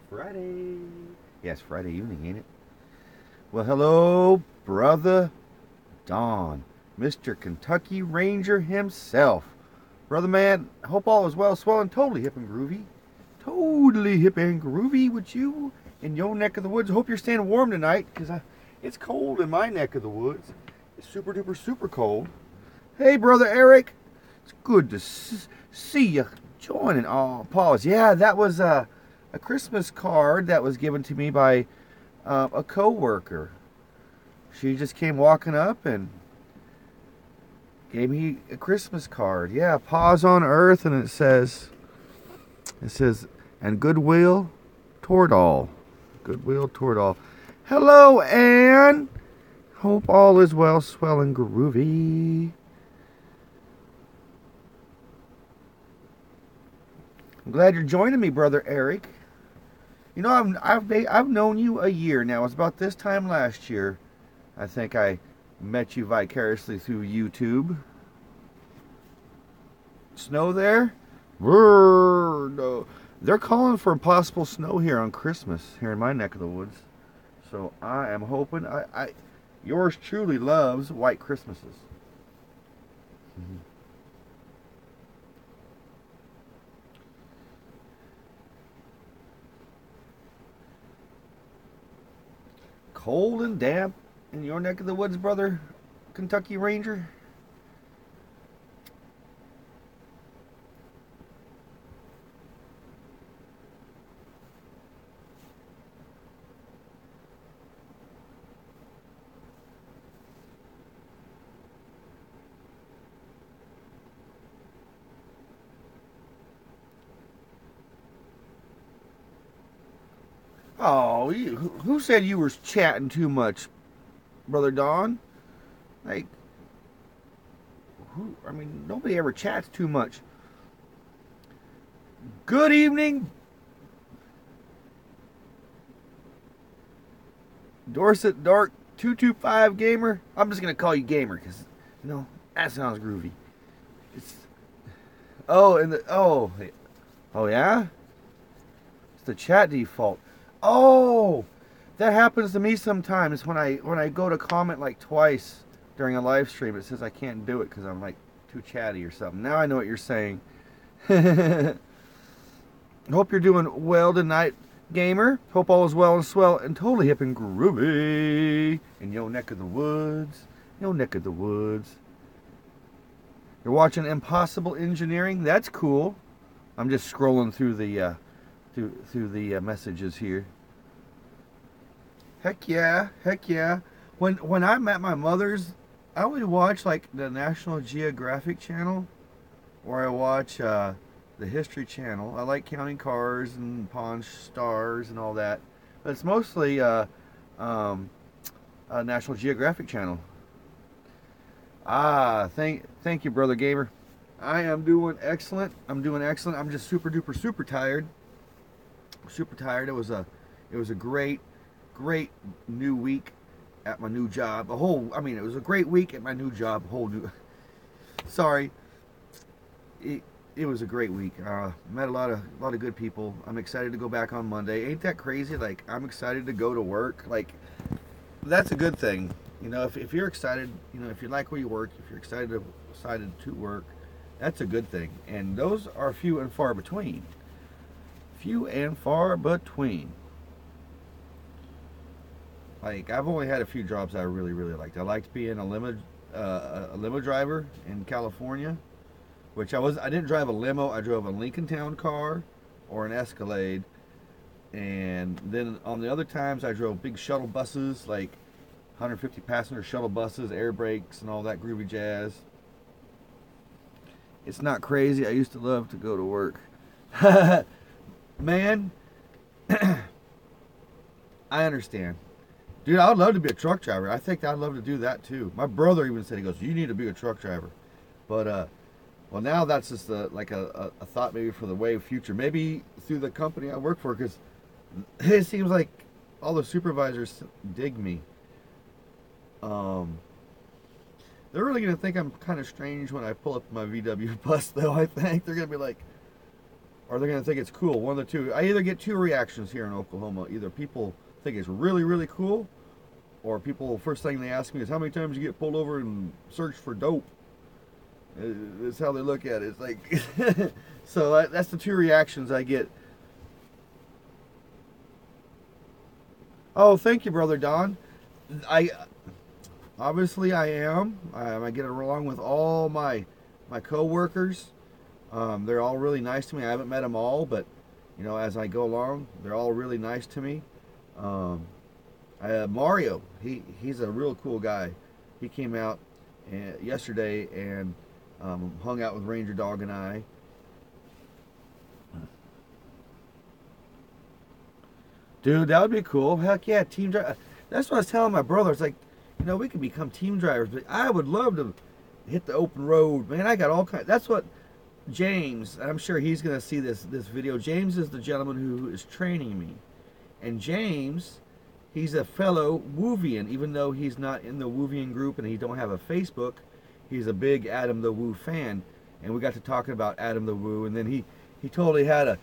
Friday. Yes, Friday evening, ain't it? Well, hello, brother Don, Mr. Kentucky Ranger himself. Brother man, hope all is well, swell, and totally hip and groovy. Totally hip and groovy with you in your neck of the woods. Hope you're staying warm tonight, because it's cold in my neck of the woods. It's super duper super cold. Hey, brother Eric. It's good to see you joining. Oh, pause. Yeah, that was a Christmas card that was given to me by a coworker. She just came walking up and gave me a Christmas card. Yeah, pause on earth, and it says, and goodwill toward all. Goodwill toward all. Hello, Anne. Hope all is well, swell, and groovy. I'm glad you're joining me, brother Eric. You know, I've known you a year now. It's about this time last year. I think I met you vicariously through YouTube. Snow there? No. They're calling for possible snow here on Christmas here in my neck of the woods. So I am hoping yours truly loves white Christmases. Mm-hmm. Cold and damp in your neck of the woods, brother Kentucky Ranger? Oh, who said you were chatting too much, brother Don? Like, who? I mean, nobody ever chats too much. Good evening, Dorset Dark 225 Gamer. I'm just gonna call you Gamer because that sounds groovy. It's oh yeah, it's the chat default. Oh, that happens to me sometimes when I go to comment like twice during a live stream. It says I can't do it because I'm like too chatty or something. Now I know what you're saying. Hope you're doing well tonight, gamer. Hope all is well and swell and totally hip and groovy in your neck of the woods. Your neck of the woods. You're watching Impossible Engineering. That's cool. I'm just scrolling through the through the messages here. Heck yeah, heck yeah. When I'm at my mother's, I would watch like the National Geographic channel, or I watch the History Channel. I like counting cars and pawn stars and all that, but it's mostly National Geographic channel. Thank you, brother gamer. I am doing excellent. I'm doing excellent. I'm just super duper super tired. Super tired. It was a great new week at my new job. It was a great week at my new job. Sorry. It was a great week. Met a lot of good people. I'm excited to go back on Monday. Ain't that crazy? Like, I'm excited to go to work. Like, that's a good thing. If you're excited, if you like where you work, if you're excited to work, that's a good thing. And those are few and far between. Few and far between. Like, I've only had a few jobs I really really liked. I liked being a limo driver in California, which I didn't drive a limo. I drove a Lincoln Town car or an Escalade, and then on the other times I drove big shuttle buses, like 150 passenger shuttle buses, air brakes, and all that groovy jazz. It's not crazy. I used to love to go to work. Man, I understand. Dude, I'd love to be a truck driver. I think I'd love to do that too. My brother even said, he goes, you need to be a truck driver. But, well, now that's just a thought maybe for the way of future. Maybe through the company I work for, because it seems like all the supervisors dig me. They're really going to think I'm kind of strange when I pull up my VW bus, though, I think. They're going to be like, or they're going to think it's cool. One of the two. I either get two reactions here in Oklahoma. Either people think it's really, really cool, or people, first thing they ask me is, how many times you get pulled over and searched for dope? That's how they look at it. It's like, so that's the two reactions I get. Oh, thank you, Brother Don. Obviously I am. I get along with all my co-workers. They're all really nice to me. I haven't met them all, but you know, as I go along, they're all really nice to me. Mario, he's a real cool guy. He came out yesterday and hung out with Ranger Dog and I. Dude, that would be cool. Heck yeah, team drive. That's what I was telling my brother. It's like, you know, we could become team drivers, but I would love to hit the open road, man. I got all kinds. That's what James. I'm sure he's gonna see this video. James is the gentleman who is training me, and James, he's a fellow Woovian, even though he's not in the Woovian group and he don't have a Facebook. He's a big Adam the Woo fan, and we got to talking about Adam the Woo, and then he totally had a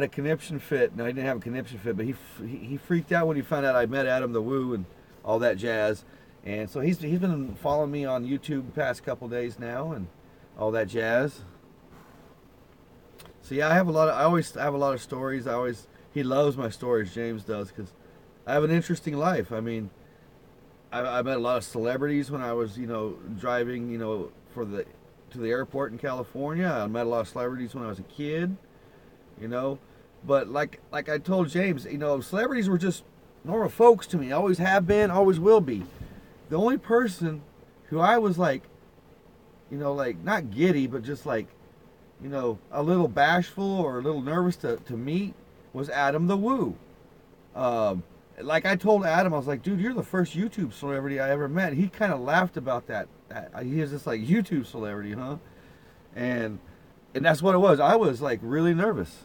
conniption fit. No, he didn't have a conniption fit, but he freaked out when he found out I met Adam the Woo and all that jazz. And so he's been following me on YouTube the past couple days now and all that jazz. So yeah, I always have a lot of stories. He loves my stories, James does, because I have an interesting life. I mean, I met a lot of celebrities when I was, you know, driving, you know, to the airport in California. I met a lot of celebrities when I was a kid, you know. But like I told James, you know, celebrities were just normal folks to me. Always have been, always will be. The only person who I was like, you know, like not giddy, but just like, you know, a little bashful or a little nervous to meet was Adam the Woo. Like I told Adam, I was like, dude, you're the first YouTube celebrity I ever met. He kind of laughed about that. He was just like, YouTube celebrity, huh? And that's what it was. I was like really nervous.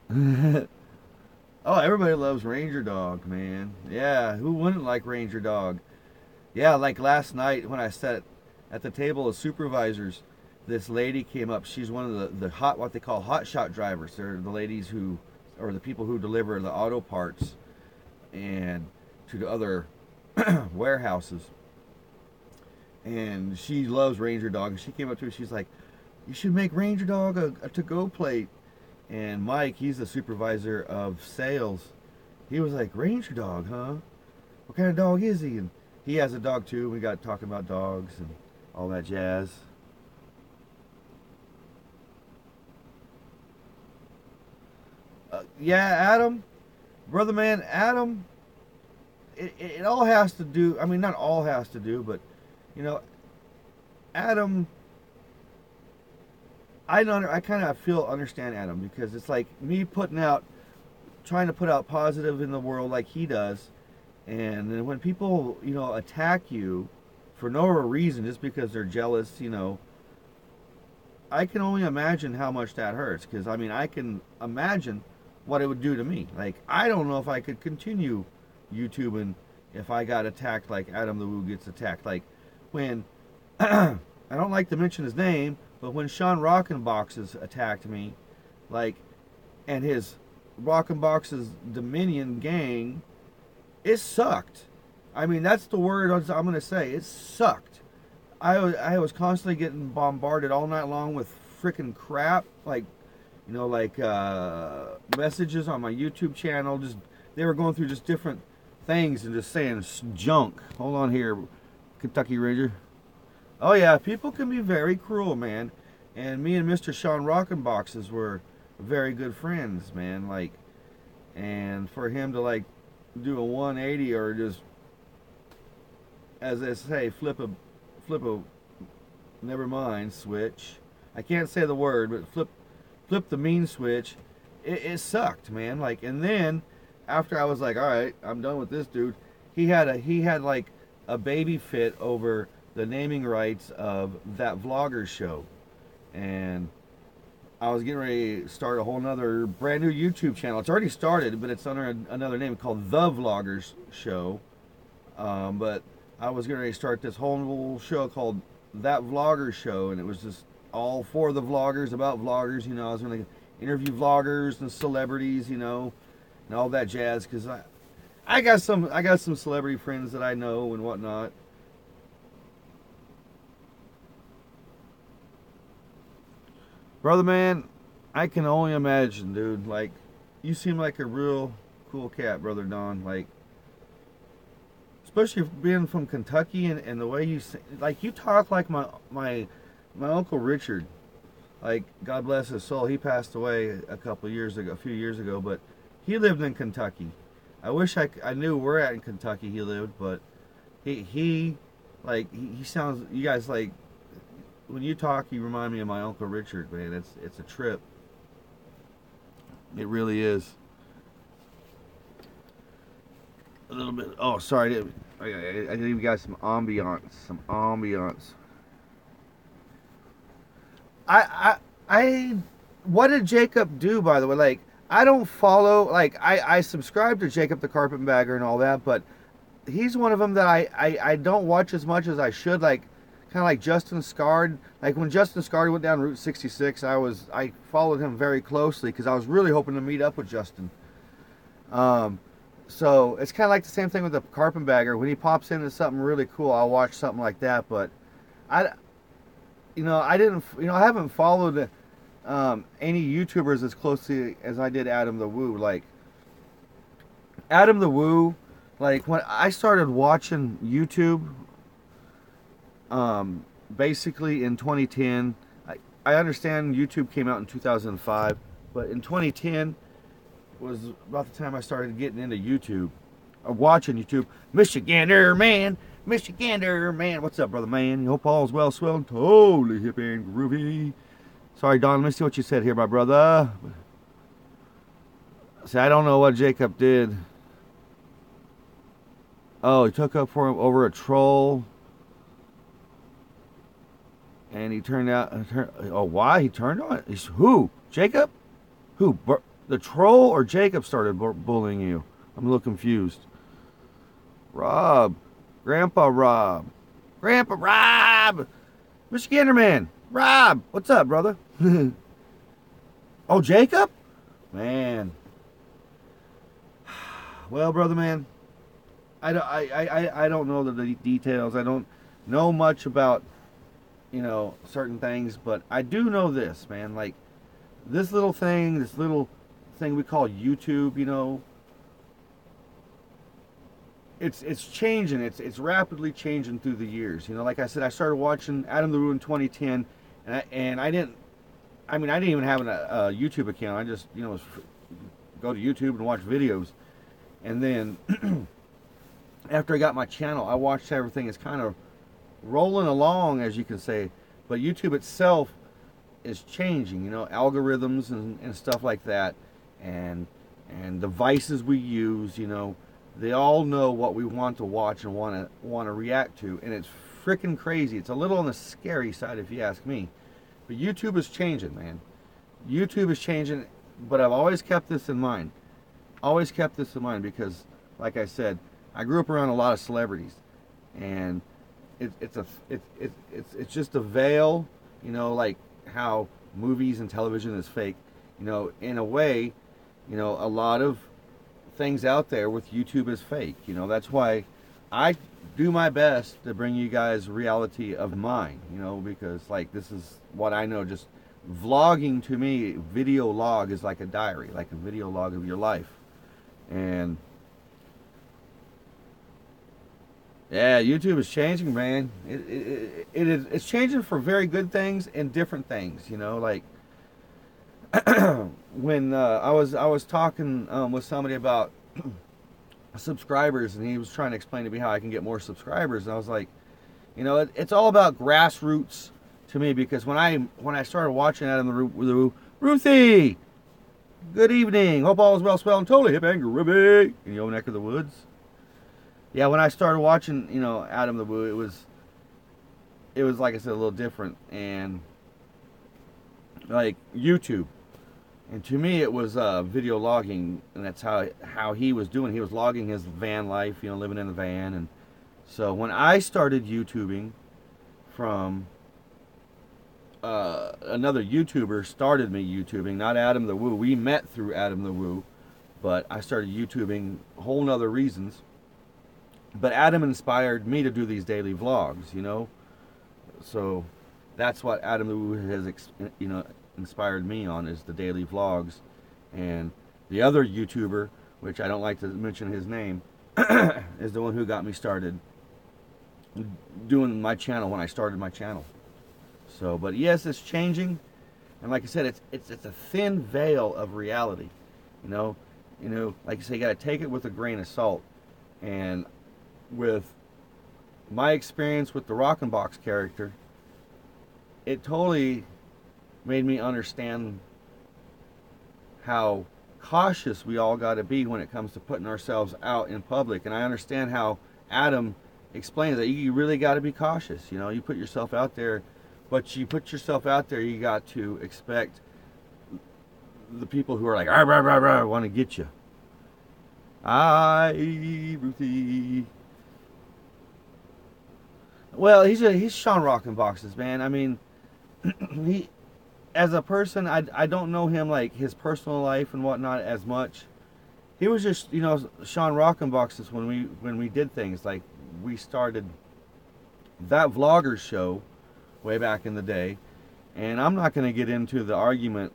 Oh, everybody loves Ranger Dog, man. Yeah, who wouldn't like Ranger Dog? Yeah, like last night when I sat at the table of supervisors, this lady came up. She's one of the what they call hot shot drivers. They're the ladies who, or the people who deliver the auto parts and to the other warehouses. And she loves Ranger Dog. And she came up to me. She's like, "You should make Ranger Dog a to-go plate." And Mike, he's the supervisor of sales. He was like, "Ranger Dog, huh? What kind of dog is he?" And he has a dog too. We got talking about dogs and all that jazz. Yeah, Adam, brother man, Adam, it all has to do, I mean, not all has to do, but, you know, Adam, I kind of understand Adam, because it's like me trying to put out positive in the world like he does, and then when people, you know, attack you for no reason, just because they're jealous, you know, I can only imagine how much that hurts, because, I mean, I can imagine what it would do to me. Like, I don't know if I could continue YouTubing if I got attacked like Adam the Woo gets attacked. Like, when, I don't like to mention his name, but when Sean Rockenboxes attacked me, like, and his Rockenboxes Dominion gang, it sucked. I mean, that's the word I'm going to say. It sucked. I was constantly getting bombarded all night long with freaking crap, like, you know, like messages on my YouTube channel. Just they were going through just different things and just saying junk. Hold on here, Kentucky Ranger. Oh yeah, people can be very cruel, man. And me and Mr. Sean Rockenboxes were very good friends, man. Like, and for him to like do a 180 or just, as they say, flip a never mind switch. I can't say the word, but flip the mean switch. It sucked, man. Like, and then after I was like, all right, I'm done with this dude. He had like a baby fit over the naming rights of that vlogger show, and I was getting ready to start a whole nother brand new YouTube channel. It's already started, but it's under another name called The Vloggers Show. But I was getting ready to start this whole show called that vlogger show, and it was just all four of the vloggers about vloggers. You know, I was going to interview vloggers and celebrities, you know, and all that jazz. Because I got some celebrity friends that I know and whatnot. Brother man, I can only imagine, dude. Like, you seem like a real cool cat, Brother Don. Like, especially being from Kentucky, and the way you say, like, you talk like my Uncle Richard. Like, God bless his soul. He passed away a few years ago, but he lived in Kentucky. I wish I knew where at in Kentucky he lived, but he sounds, you guys, like, when you talk, you remind me of my Uncle Richard, man. It's a trip. It really is. A little bit. Oh, sorry. I gave you guys some ambiance. What did Jacob do, by the way? Like, I don't follow. Like, I subscribe to Jacob the Carpetbagger and all that, but he's one of them that I don't watch as much as I should. Like, kind of like Justin Scard. Like, when Justin Scard went down Route 66, I followed him very closely because I was really hoping to meet up with Justin. So it's kind of like the same thing with the Carpetbagger. When he pops into something really cool, I'll watch something like that. But I haven't followed any YouTubers as closely as I did Adam the Woo. Like, Adam the Woo, like, when I started watching YouTube, basically in 2010, I understand YouTube came out in 2005, but in 2010 was about the time I started getting into YouTube, or watching YouTube. Michigander man, what's up, brother man? You hope all's well, swell, and totally hip and groovy. Sorry, Don, let me see what you said here, my brother. See, I don't know what Jacob did. Oh, he took up for him over a troll. And he turned out, oh, why? He turned on it? Who? Jacob? Who? The troll or Jacob started bullying you? I'm a little confused. Rob. Grandpa Rob. Michigander man. Rob. What's up, brother? Oh, Jacob? Man. Well, brother man, I don't know the details. I don't know much about, you know, certain things, but I do know this, man. Like, this little thing we call YouTube, you know, it's changing. It's rapidly changing through the years. You know, like I said, I started watching Adam the Woo in 2010, and I didn't even have a YouTube account. I just, you know, go to YouTube and watch videos, and then after I got my channel, I watched everything is kind of rolling along, as you can say, but YouTube itself is changing, you know, algorithms and stuff like that, and devices we use, you know, they all know what we want to watch and want to react to, and it's freaking crazy. It's a little on the scary side, if you ask me, but YouTube is changing, man. YouTube is changing, but I've always kept this in mind. Because, like I said, I grew up around a lot of celebrities, and it's just a veil, you know, like how movies and television is fake. You know, in a way, you know, a lot of things out there with YouTube is fake. You know, that's why I do my best to bring you guys reality of mine, you know, because, like, this is what I know. Just vlogging, to me, video log is like a diary, like a video log of your life. And yeah, YouTube is changing, man. It's changing for very good things and different things, you know. Like, when I was talking with somebody about subscribers, and he was trying to explain to me how I can get more subscribers, and I was like, you know, it's all about grassroots to me, because when I started watching Adam the Woo, Ruthie, good evening, hope all is well, swell, and totally hip and groovy in your neck of the woods. Yeah, when I started watching, you know, Adam the Woo, it was like I said, a little different, and like YouTube. And to me, it was video logging, and that's how he was doing. He was logging his van life, you know, living in a van. And so when I started YouTubing from another YouTuber started me YouTubing, not Adam the Woo. We met through Adam the Woo, but I started YouTubing whole nother reasons. But Adam inspired me to do these daily vlogs, you know. So that's what Adam the Woo has, you know, inspired me on, is the daily vlogs. And the other YouTuber, which I don't like to mention his name, is the one who got me started doing my channel when I started my channel. So, but yes, it's changing, and like I said, it's a thin veil of reality. You know, like I say, you got to take it with a grain of salt. And with my experience with the Rockin' Box character, it totally made me understand how cautious we all got to be when it comes to putting ourselves out in public. And I understand how Adam explains that you really got to be cautious. You know, you put yourself out there, but you put yourself out there, you got to expect the people who are like, rah, rah, rah, rah, want to get you. Ruthie. Well, he's Sean Rockin' Boxes, man. I mean, he, as a person, I don't know him, like his personal life and whatnot, as much. He was just, you know, Sean Rockin' Boxes when we did things. Like, we started that vlogger show way back in the day, and I'm not going to get into the argument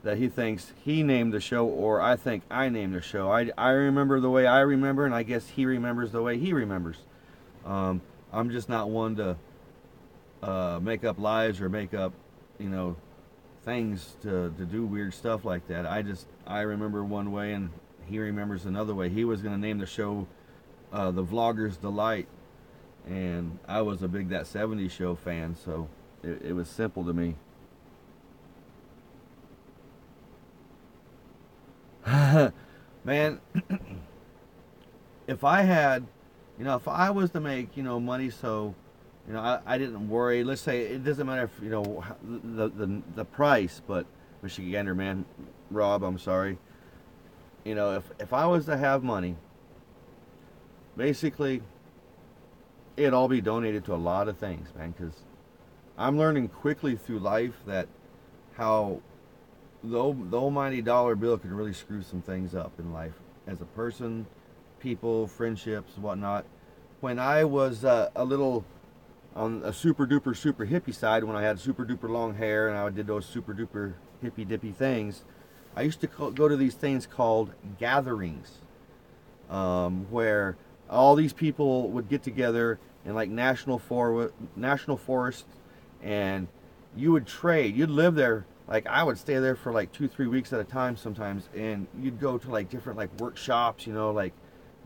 that he thinks he named the show or I think I named the show. I remember the way I remember, and I guess he remembers the way he remembers. I'm just not one to make up lies or make up, you know, things to do weird stuff like that. I remember one way and he remembers another way. He was going to name the show The Vlogger's Delight, and I was a big That 70s Show fan, so it was simple to me. Man, if I had, you know, if I was to make, you know, money, so, you know, I didn't worry. Let's say it doesn't matter if, you know, the price, but Michigander, man, Rob, I'm sorry. You know, if I was to have money, basically, it'd all be donated to a lot of things, man, because I'm learning quickly through life that how the almighty dollar bill can really screw some things up in life. As a person, people, friendships, whatnot. When I was a little on a super duper super hippie side, when I had super duper long hair and I did those super duper hippie dippy things, I used to go to these things called gatherings, where all these people would get together in like national forest, and you would trade. You'd live there. Like, I would stay there for like 2-3 weeks at a time sometimes, and you'd go to like different like workshops, you know, like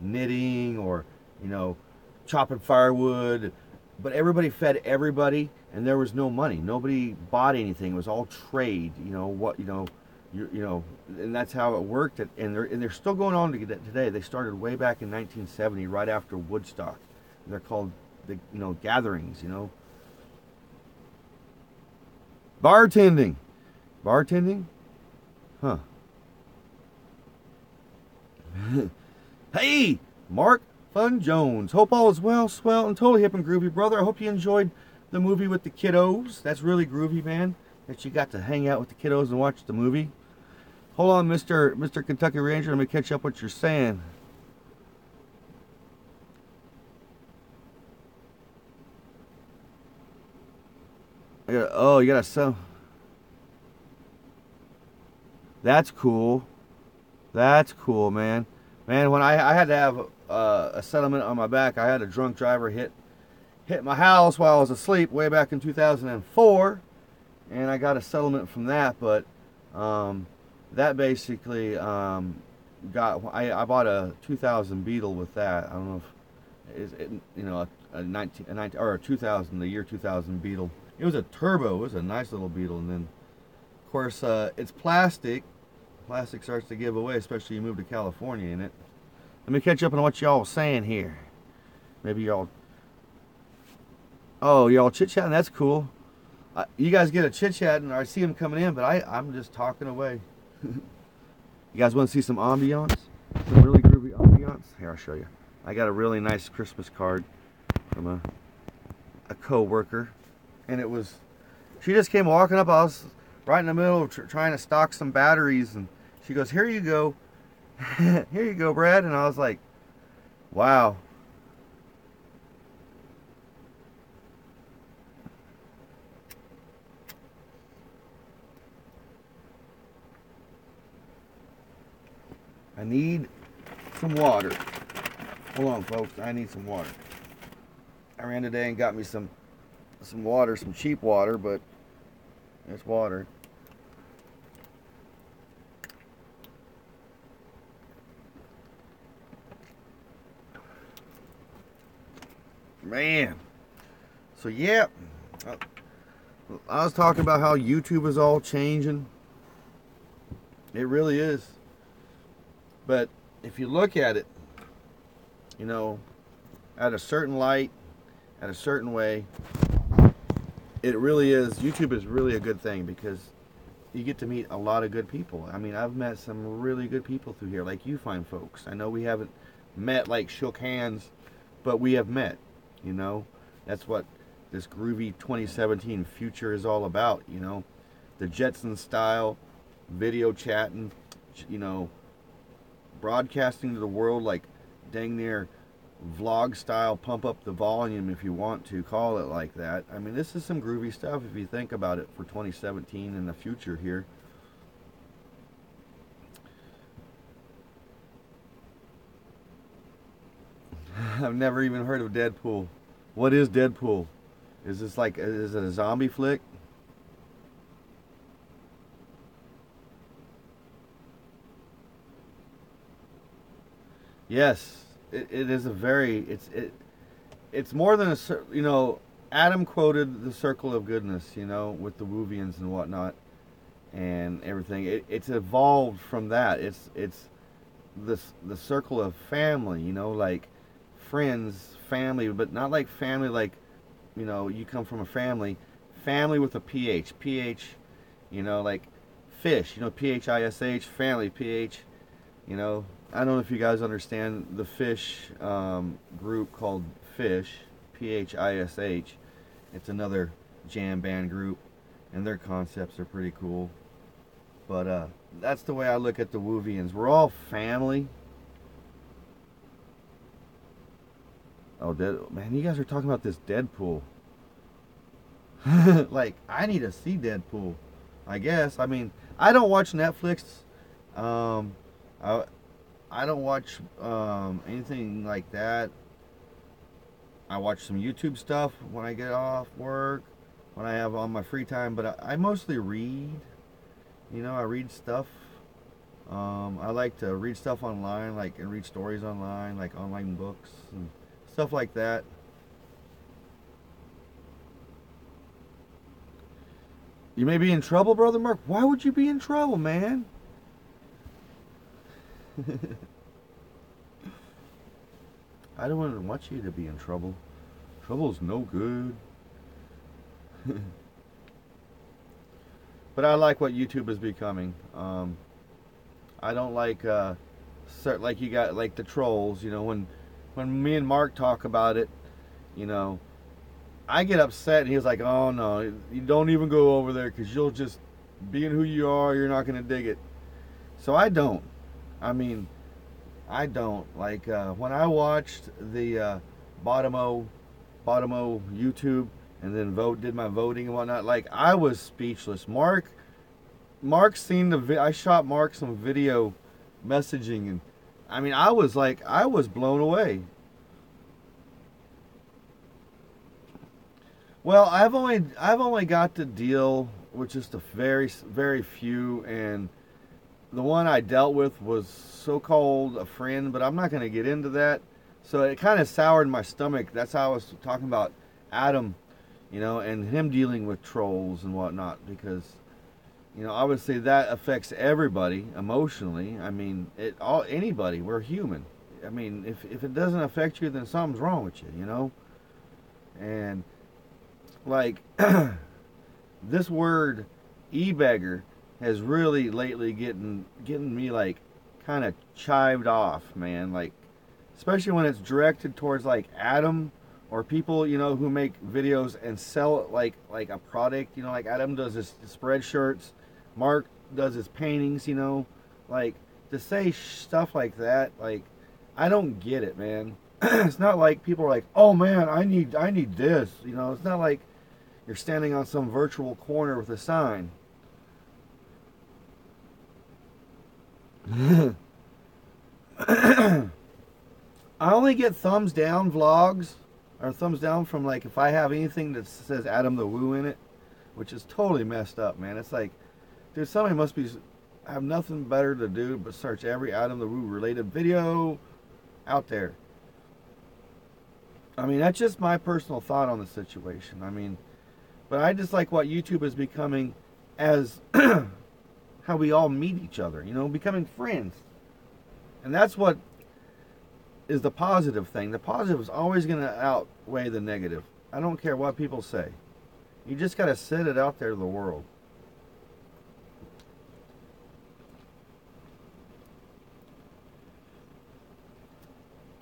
knitting or, you know, chopping firewood, but everybody fed everybody, and there was no money. Nobody bought anything. It was all trade. You know what? You know, you know, and that's how it worked. And they're still going on today. They started way back in 1970, right after Woodstock. They're called the, you know, gatherings. You know, bartending, huh? Hey, Mark Fun Jones. Hope all is well, swell, and totally hip and groovy, brother. I hope you enjoyed the movie with the kiddos. That's really groovy, man, that you got to hang out with the kiddos and watch the movie. Hold on, Mr. Kentucky Ranger. Let me catch up what you're saying. Oh, you got to sell. That's cool. That's cool, man. Man, when I had to have a settlement on my back, I had a drunk driver hit my house while I was asleep way back in 2004, and I got a settlement from that. But that basically I bought a 2000 Beetle with that. I don't know if it, you know, a 2000, the year 2000 Beetle. It was a turbo. It was a nice little Beetle, and then of course it's plastic. Plastic starts to give away, especially you move to California in it. Let me catch up on what y'all saying here. Maybe y'all... Oh, y'all chit-chatting? That's cool. You guys get a chit-chatting, or I see them coming in, but I'm just talking away. You guys want to see some ambiance? Some really groovy ambiance? Here, I'll show you. I got a really nice Christmas card from a co-worker. and it was, she just came walking up. I was right in the middle of trying to stock some batteries, and she goes, "Here you go." "Here you go, Brad." And I was like, wow. I need some water. Hold on, folks. I need some water. I ran today and got me some water, some cheap water, but it's water. Man. So yeah, I was talking about how YouTube is all changing. It really is. But if you look at it, you know, at a certain light, at a certain way, it really is. YouTube is really a good thing because you get to meet a lot of good people. I mean, I've met some really good people through here, like you fine folks. I know we haven't met, like shook hands, but we have met. You know, that's what this groovy 2017 future is all about. You know, the Jetson style, video chatting, you know, broadcasting to the world like dang near vlog style, pump up the volume if you want to call it like that. I mean, this is some groovy stuff if you think about it for 2017 and the future here. I've never even heard of Deadpool. What is Deadpool? Is this like, is it a zombie flick? Yes, it is a very, it's more than a, you know, Adam quoted the circle of goodness, you know, with the Woovians and whatnot and everything. It's evolved from that. It's the circle of family, you know, like friends, family, but not like family like, you know, you come from a family with a PH, you know, like fish, you know, PHISH, family, PH, you know. I don't know if you guys understand the fish group called Fish, PHISH. It's another jam band group, and their concepts are pretty cool. But that's the way I look at the Woovians. We're all family. Oh, man, you guys are talking about this Deadpool. Like, I need to see Deadpool, I guess. I mean, I don't watch Netflix. Um, I, I don't watch anything like that. I watch some YouTube stuff when I get off work, when I have on my free time, but I mostly read. You know, I read stuff. I like to read stuff online, like, and read stories online, like online books and stuff like that. You may be in trouble, Brother Mark. Why would you be in trouble, man? I don't want you to be in trouble. Trouble's no good. But I like what YouTube is becoming. I don't like like you got like the trolls. You know, when me and Mark talk about it, you know, I get upset, and he's like, "Oh no, you don't even go over there because you'll just being who you are, you're not gonna dig it." So I don't. I mean, I don't like when I watched the Bottomo YouTube and then did my voting and whatnot. Like, I was speechless. Mark seen I shot Mark some video messaging, and I mean, I was blown away. Well, I've only got to deal with just a very few, and the one I dealt with was so-called a friend, but I'm not going to get into that. So it kind of soured my stomach. That's how I was talking about Adam, you know, and him dealing with trolls and whatnot, because, you know, obviously that affects everybody emotionally. I mean, anybody. We're human. I mean, if it doesn't affect you, then something's wrong with you, you know. And like this word e-beggar has really lately getting me like kind of chived off, man. Like, especially when it's directed towards like Adam or people, you know, who make videos and sell it like a product, you know, like Adam does his spread shirts, Mark does his paintings, you know, like to say stuff like that, like I don't get it, man. It's not like people are like, oh man, I need this, you know. It's not like you're standing on some virtual corner with a sign. I only get thumbs down vlogs or thumbs down from like if I have anything that says Adam the Woo in it, which is totally messed up, man. It's like, dude, somebody must be have nothing better to do but search every Adam the Woo related video out there. I mean, that's just my personal thought on the situation. I mean, but I just like what YouTube is becoming as how we all meet each other, you know, becoming friends. And that's what is the positive thing. The positive is always going to outweigh the negative. I don't care what people say. You just got to set it out there to the world.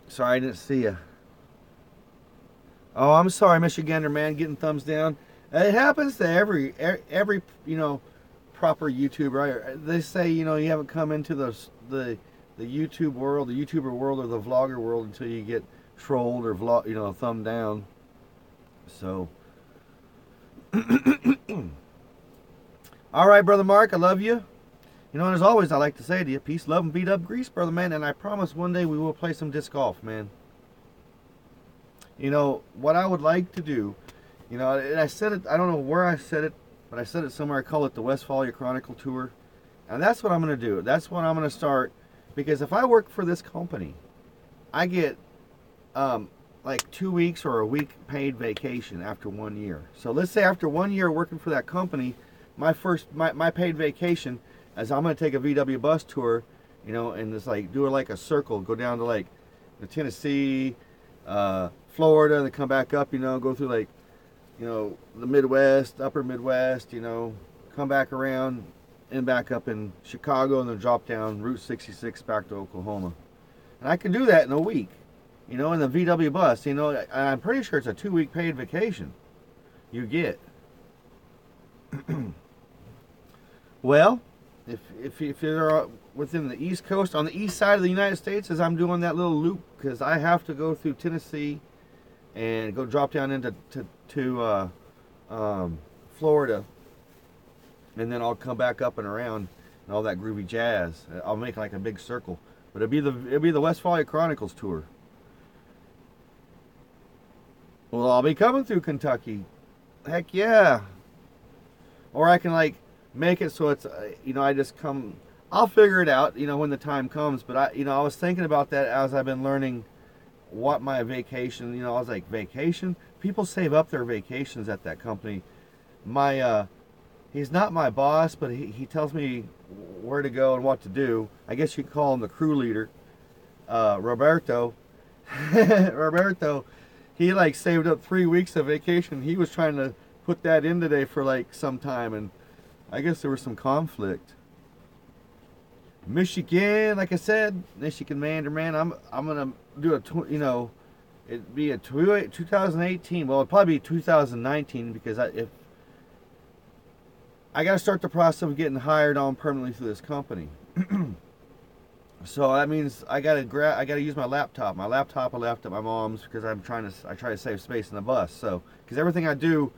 Sorry, I didn't see you. Oh, I'm sorry, Michigander man, getting thumbs down. It happens to every you know, proper YouTuber. They say, you know, you haven't come into the YouTube world, the YouTuber world, or the vlogger world until you get trolled or you know, thumb down. So, all right, brother Mark, I love you. You know, and as always, I like to say to you, peace, love, and beat up grease, brother man. And I promise one day we will play some disc golf, man. You know what I would like to do. You know, and I said it. I don't know where I said it, but I said it somewhere. I call it the Westphalia Chronicle Tour, and that's what I'm going to do. That's what I'm going to start. Because if I work for this company, I get like 2 weeks or a week paid vacation after 1 year. So let's say after 1 year working for that company, my paid vacation is I'm going to take a VW bus tour, you know, and just like do it like a circle, go down to like the Tennessee, Florida, and then come back up, you know, go through like, you know, the Midwest, upper Midwest, you know, come back around and back up in Chicago, and then drop down Route 66 back to Oklahoma. And I can do that in a week, you know, in the VW bus. You know, I'm pretty sure it's a 2-week paid vacation you get. Well, if you're within the East Coast, on the east side of the United States, as I'm doing that little loop, because I have to go through Tennessee and go drop down into Florida, and then I'll come back up and around and all that groovy jazz. I'll make like a big circle, but it'll be the Westphalia Chronicles tour. Well, I'll be coming through Kentucky. Heck yeah! Or I can like make it so it's you know, I just come. I'll figure it out, you know, when the time comes. But I was thinking about that as I've been learning what my vacation. You know, I was like, vacation. People save up their vacations at that company. He's not my boss, but he tells me where to go and what to do. I guess you could call him the crew leader. Roberto. Roberto, he like saved up 3 weeks of vacation. He was trying to put that in today for like some time, and I guess there was some conflict. Michigan, like I said, Michigan man, I'm gonna do you know, it'd be a 2018. Well, it'd probably be 2019 because if I got to start the process of getting hired on permanently through this company. So that means I got to use my laptop. My laptop I left at my mom's because I try to save space in the bus. So because everything I do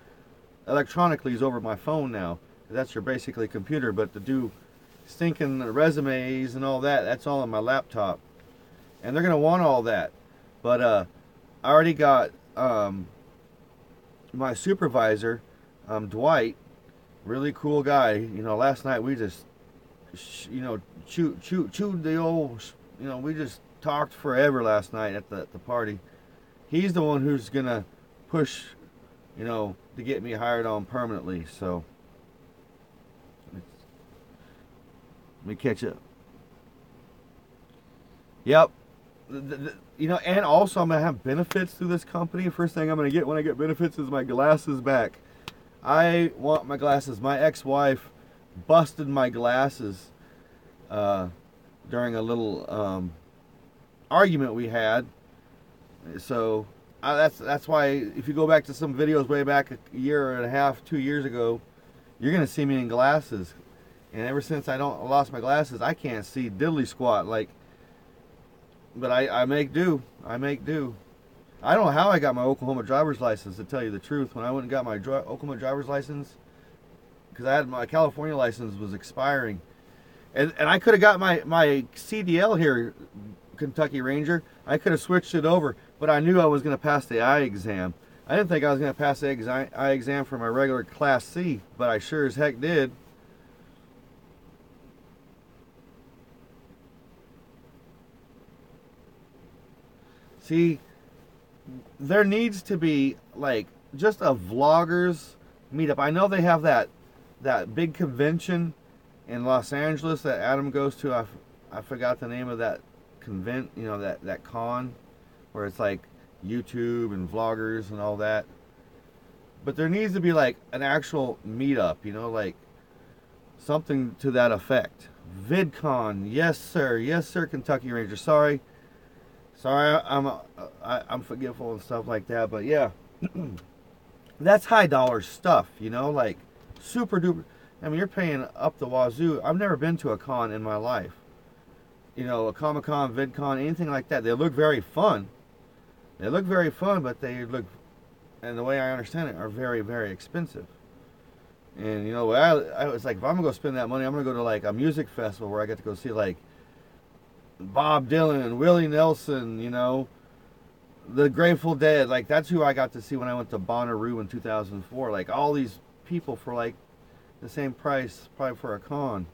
electronically is over my phone now. That's your basically computer, but to do stinking resumes and all that, that's all on my laptop. And they're gonna want all that. But I already got my supervisor, Dwight. Really cool guy. You know, last night we just, you know, chewed the old, you know, we just talked forever last night at the party. He's the one who's gonna push, you know, to get me hired on permanently. So let me catch up. Yep. You know, and also I'm gonna have benefits through this company. First thing I'm gonna get when I get benefits is my glasses back. I want my glasses. My ex-wife busted my glasses during a little argument we had. So that's why if you go back to some videos way back a year and a half, 2 years ago, you're gonna see me in glasses. And ever since I lost my glasses, I can't see diddly squat. Like, but I make do. I make do. I don't know how I got my Oklahoma driver's license, to tell you the truth. When I went and got my Oklahoma driver's license, because I had my California license was expiring, and I could have got my CDL here, Kentucky Ranger. I could have switched it over, but I knew I was going to pass the eye exam. I didn't think I was going to pass the eye exam for my regular Class C, but I sure as heck did. See, there needs to be like just a vloggers meetup. I know they have that big convention in Los Angeles that Adam goes to. I forgot the name of that convent, you know, that con where it's like YouTube and vloggers and all that. But there needs to be like an actual meetup, you know, like something to that effect. VidCon, yes sir, Kentucky Ranger. Sorry, I'm forgetful and stuff like that, but yeah, that's high dollar stuff, you know, like super duper. I mean, you're paying up the wazoo. I've never been to a con in my life, you know, a Comic-Con, VidCon, anything like that. They look very fun. But they look, and the way I understand it, are very, very expensive. And you know, I was like, if I'm gonna go spend that money, I'm gonna go to like a music festival where I get to go see like Bob Dylan, Willie Nelson, you know, the Grateful Dead. Like, that's who I got to see when I went to Bonnaroo in 2004. Like, all these people for like the same price, probably for a con.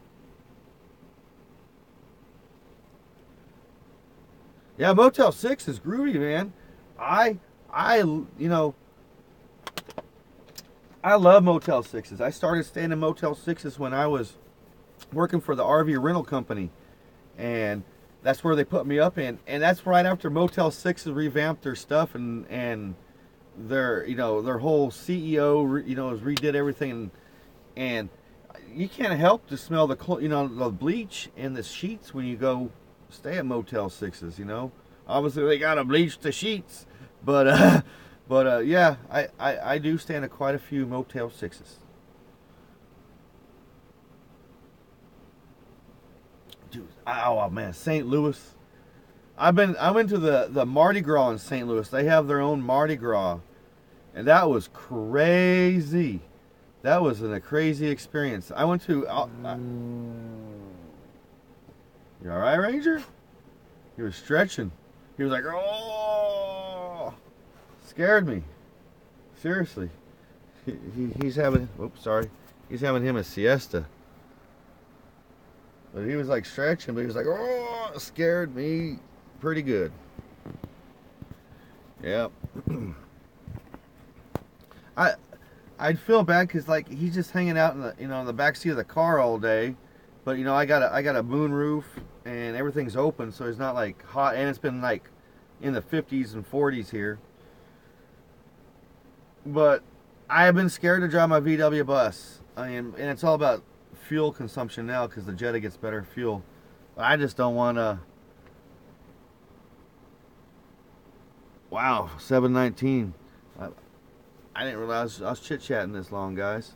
Yeah, Motel 6 is groovy, man. You know, I love Motel 6s. I started staying in Motel 6s when I was working for the RV rental company, and that's where they put me up in. And that's right after Motel 6 revamped their stuff, and their, you know, their whole CEO, you know, has redid everything, and you can't help to smell the, you know, the bleach and the sheets when you go stay at Motel 6s, you know. Obviously they gotta bleach the sheets, but yeah, I do stay in quite a few Motel 6s. Dude, oh man, St. Louis. I went to the Mardi Gras in St. Louis. They have their own Mardi Gras, and that was crazy. That was a crazy experience. I went to. You all right, Ranger? He was stretching. He was like, oh, scared me. Seriously. He's having. Oops, sorry. He's having him a siesta. But he was like stretching, but he was like, oh, scared me pretty good. Yep. I'd feel bad because like he's just hanging out in the, you know, in the back seat of the car all day, but you know, I got a moon roof and everything's open, so it's not like hot, and it's been like in the 50s and 40s here. But I have been scared to drive my VW bus. I mean, and it's all about fuel consumption now because the Jetta gets better fuel. But I just don't want to. Wow, 719. I didn't realize I was chit-chatting this long, guys.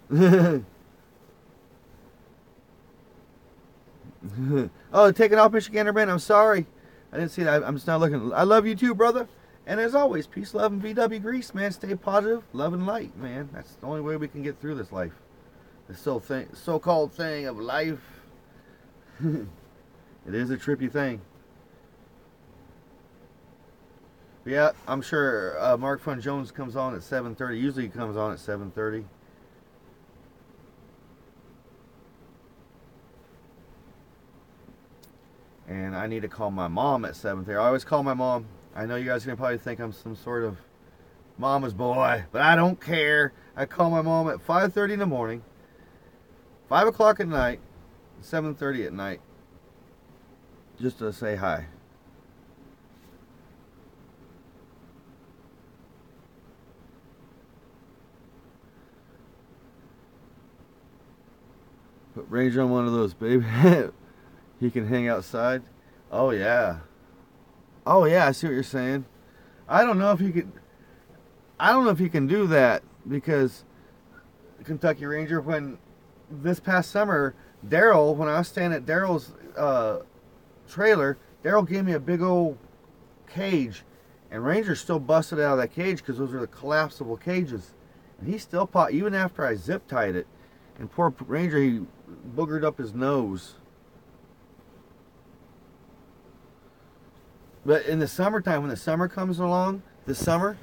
Oh, taking off Michigander Man. I'm sorry. I didn't see that. I'm just not looking. I love you too, brother. And as always, peace, love, and VW grease, man. Stay positive, love, and light, man. That's the only way we can get through this life. This so-called thing of life. It is a trippy thing. But yeah, I'm sure Mark Fun Jones comes on at 7:30. Usually he comes on at 7:30. And I need to call my mom at 7:30. I always call my mom. I know you guys are going to probably think I'm some sort of mama's boy, but I don't care. I call my mom at 5:30 in the morning, 5 o'clock at night, 7:30 at night, just to say hi. Put Ranger on one of those, baby. He can hang outside. Oh yeah. Oh yeah, I see what you're saying. I don't know if he could. I don't know if he can do that because Kentucky Ranger, when this past summer, Daryl, when I was staying at Daryl's trailer, Daryl gave me a big old cage, and Ranger still busted out of that cage because those are the collapsible cages, and he still popped even after I zip tied it. And poor Ranger, he boogered up his nose. But in the summertime, when the summer comes along, this summer,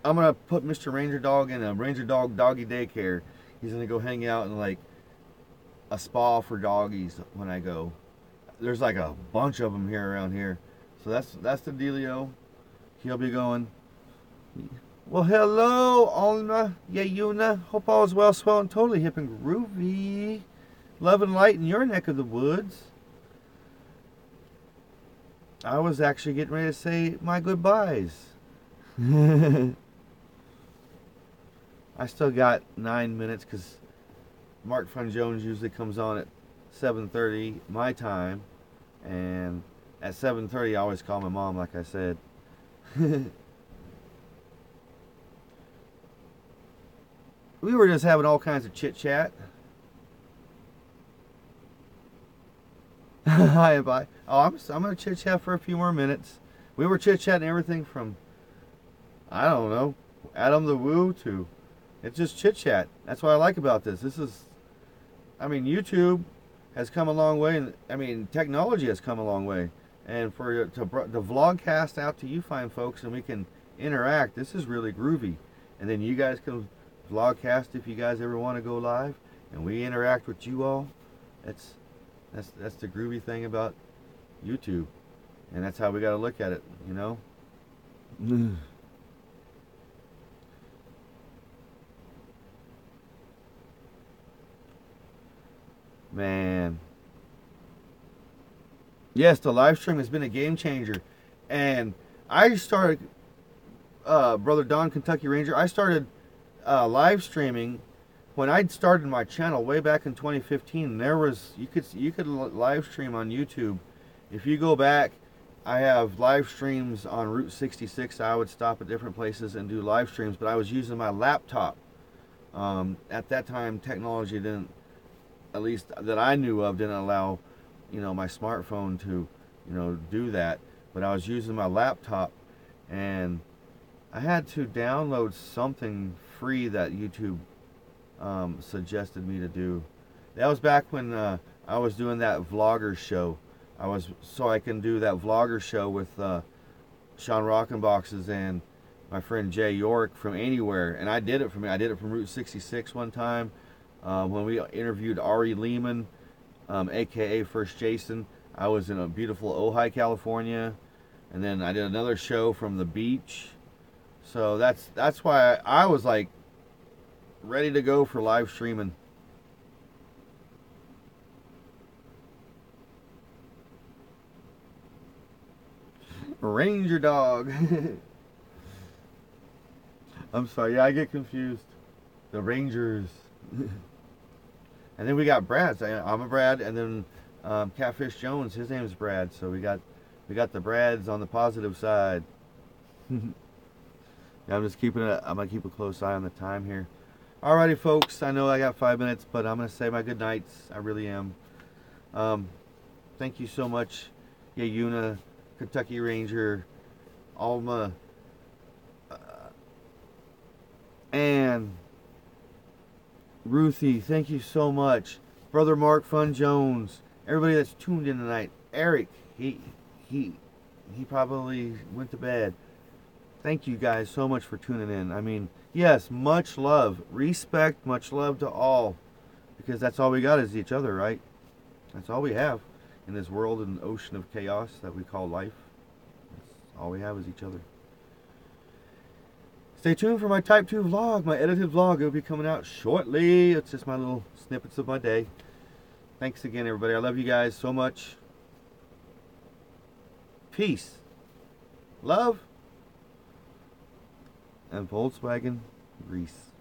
I'm gonna put Mr. Ranger Dog in a Ranger Dog doggy daycare. He's gonna go hang out in like a spa for doggies when I go. There's like a bunch of them here around here, so that's the dealio. He'll be going. Well, hello, Alma, Yayuna. Hope all is well, swell, and totally hip and groovy. Love and light in your neck of the woods. I was actually getting ready to say my goodbyes. I still got 9 minutes because Mark Fun Jones usually comes on at 7:30 my time, and at 7:30 I always call my mom, like I said. We were just having all kinds of chit chat. Hi, bye. Oh, I'm gonna chit chat for a few more minutes. We were chit chatting everything from, I don't know, Adam the Woo to, it's just chit chat. That's what I like about this. This is, I mean, YouTube has come a long way, and I mean, technology has come a long way. And for to vlogcast out to you fine folks, and we can interact. This is really groovy. And then you guys can vlogcast if you guys ever want to go live, and we interact with you all. That's the groovy thing about YouTube, and that's how we got to look at it, you know. Man, yes, the live stream has been a game changer, and I started, Brother Don Kentucky Ranger, I started live streaming when I'd started my channel way back in 2015. There was, you could live stream on YouTube. If you go back, I have live streams on Route 66. I would stop at different places and do live streams, but I was using my laptop. At that time, technology didn't, at least that I knew of, didn't allow, you know, my smartphone to, you know, do that. But I was using my laptop, and I had to download something free that YouTube suggested me to do. That was back when I was doing that vlogger show. So I can do that vlogger show with Sean Rockenboxes and my friend Jay York from Anywhere, and I did it from Route 66 one time when we interviewed Ari Lehman, aka First Jason. I was in a beautiful Ojai, California, and then I did another show from the beach. So that's why I was like ready to go for live streaming. Ranger Dog. I'm sorry, yeah, I get confused. The Rangers. And then we got Brad. I'm a Brad, and then Catfish Jones, his name is Brad. So we got the Brads on the positive side. Yeah, I'm gonna keep a close eye on the time here. Alrighty, folks. I know I got 5 minutes, but I'm gonna say my good nights. I really am. Thank you so much, Yayuna, Kentucky Ranger, Alma, and Ruthie. Thank you so much, Brother Mark Fun Jones. Everybody that's tuned in tonight. Eric, he probably went to bed. Thank you guys so much for tuning in. I mean, yes, much love, respect, much love to all, because that's all we got is each other, right? That's all we have in this world and ocean of chaos that we call life. That's all we have is each other. Stay tuned for my Type 2 vlog, my edited vlog. It'll be coming out shortly. It's just my little snippets of my day. Thanks again, everybody. I love you guys so much. Peace, love, and Volkswagen grease.